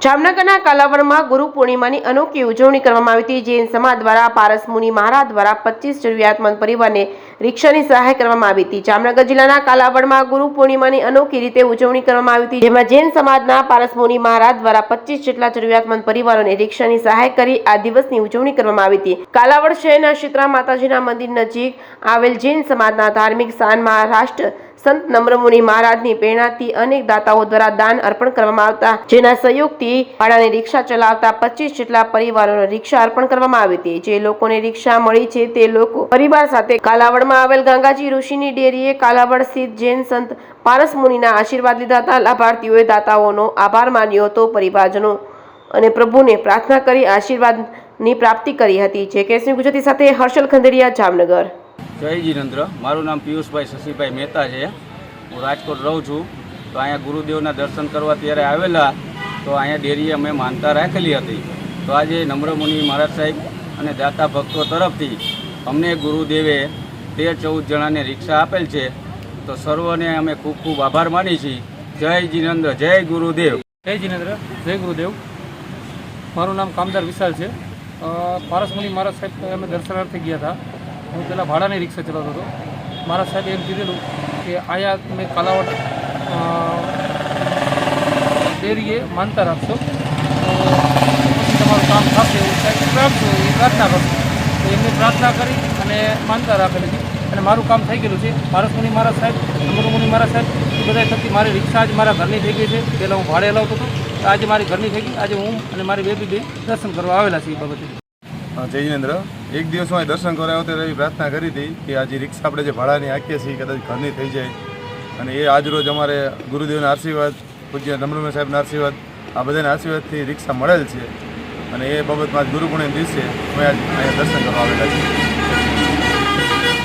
જામનગરના કાલાવડમાં ગુરુ પૂર્ણિમાની અનોખી ઉજવણી કરવામાં આવી હતી। જૈન સમાજ દ્વારા પારસ મુનિ મહારાજ દ્વારા 25 જરૂરિયાતમંદ પરિવારને રિક્ષાની સહાય કરવામાં આવી હતી। જામનગર જિલ્લાના કાલાવડમાં ગુરુ પૂર્ણિમાની અનોખી રીતે ઉજવણી કરવામાં આવી હતી, જેમાં જૈન સમાજના પારસ મુનિ મહારાજ દ્વારા 25 જેટલા જરૂરિયાતમંદ પરિવારોને રિક્ષાની સહાય કરી આ દિવસની ઉજવણી કરવામાં આવી હતી। કાલાવડ શહેરના શીતળા માતાજીના મંદિર નજીક આવેલ જૈન સમાજના ધાર્મિક સ્થાન મહારાષ્ટ્ર સંત નમ્રમુનિ મહારાજની પ્રેરણાથી અનેક દાતાઓ દ્વારા દાન અર્પણ કરવામાં આવતા, જેના સહયોગથી ભાડાની રિક્ષા ચલાવતા 25 જેટલા પરિવારોને રિક્ષા અર્પણ કરવામાં આવી હતી। જે લોકોને રિક્ષા મળી છે તે લોકો પરિવાર સાથે કાલાવડમાં આવેલ ગંગાજી ઋષિની ડેરીએ કાલાવડ સ્થિત જૈન સંત પારસ મુનિના આશીર્વાદ લીધા હતા। લાભાર્થીઓએ દાતાઓનો આભાર માન્યો હતો, પરિવારજનો અને પ્રભુને પ્રાર્થના કરી આશીર્વાદની પ્રાપ્તિ કરી હતી। જે કેસની ગુજરાતી સાથે હર્ષલ ખંડેરિયા, જામનગર। જય જીનેન્દ્ર। મારું નામ પિયુષભાઈ શશીભાઈ મહેતા છે। હું રાજકોટ રહું છું। તો અહીંયા ગુરુદેવના દર્શન કરવા ત્યારે આવેલા, તો અહીંયા ડેરીએ અમે માનતા રાખેલી હતી। તો આજે નમ્રમુનિ મહારાજ સાહેબ અને દાતા ભક્તો તરફથી અમને ગુરુદેવે 13-14 જણાને રિક્ષા આપેલ છે। તો સર્વને અમે ખૂબ ખૂબ આભાર માની છીએ। જય જીનેન્દ્ર, જય ગુરુદેવ। જય જીનેન્દ્ર, જય ગુરુદેવ। મારું નામ કામદાર વિશાલ છે। પારસ મુનિ મહારાજ સાહેબ અમે દર્શનાર્થે ગયા હતા। હું પહેલાં ભાડાની રિક્ષા ચલાવતો હતો। મહારાજ સાહેબે એમ કીધેલું કે આયા તમે કાલાવડ ડેરીએ માનતા રાખશો તો પછી તમારું કામ થશે એવું સાહેબ રાખજો, એ પ્રાર્થના કરશો। તો એમને પ્રાર્થના કરી અને માનતા રાખેલી હતી અને મારું કામ થઈ ગયેલું છે। પારસ મુનિ મહારાજ સાહેબ, નમ્રમુનિ મહારાજ સાહેબ એ બધા થકી મારી રિક્ષા આજે મારા ઘરની થઈ ગઈ છે। પહેલાં હું ભાડે લાવતો હતો, આજે મારી ઘરની થઈ ગઈ। આજે હું અને મારી બેબી દર્શન કરવા આવેલા છે એ બાબતે। જય જીનેન્દ્ર। એક દિવસમાં દર્શન કરવા આવ્યો ત્યારે એવી પ્રાર્થના કરી હતી કે આજે રિક્ષા આપણે જે ભાડાની આંકીએ છીએ કદાચ ઘરની થઈ જાય, અને એ આજરોજ અમારે ગુરુદેવના આશીર્વાદ, પૂજ્ય નમ્રમુનિ સાહેબના આશીર્વાદ, આ બધાના આશીર્વાદથી રિક્ષા મળેલ છે, અને એ બાબતમાં આજ ગુરુ પૂર્ણિમાના દિવસે અમે અહીંયા દર્શન કરવા આવેલા છીએ।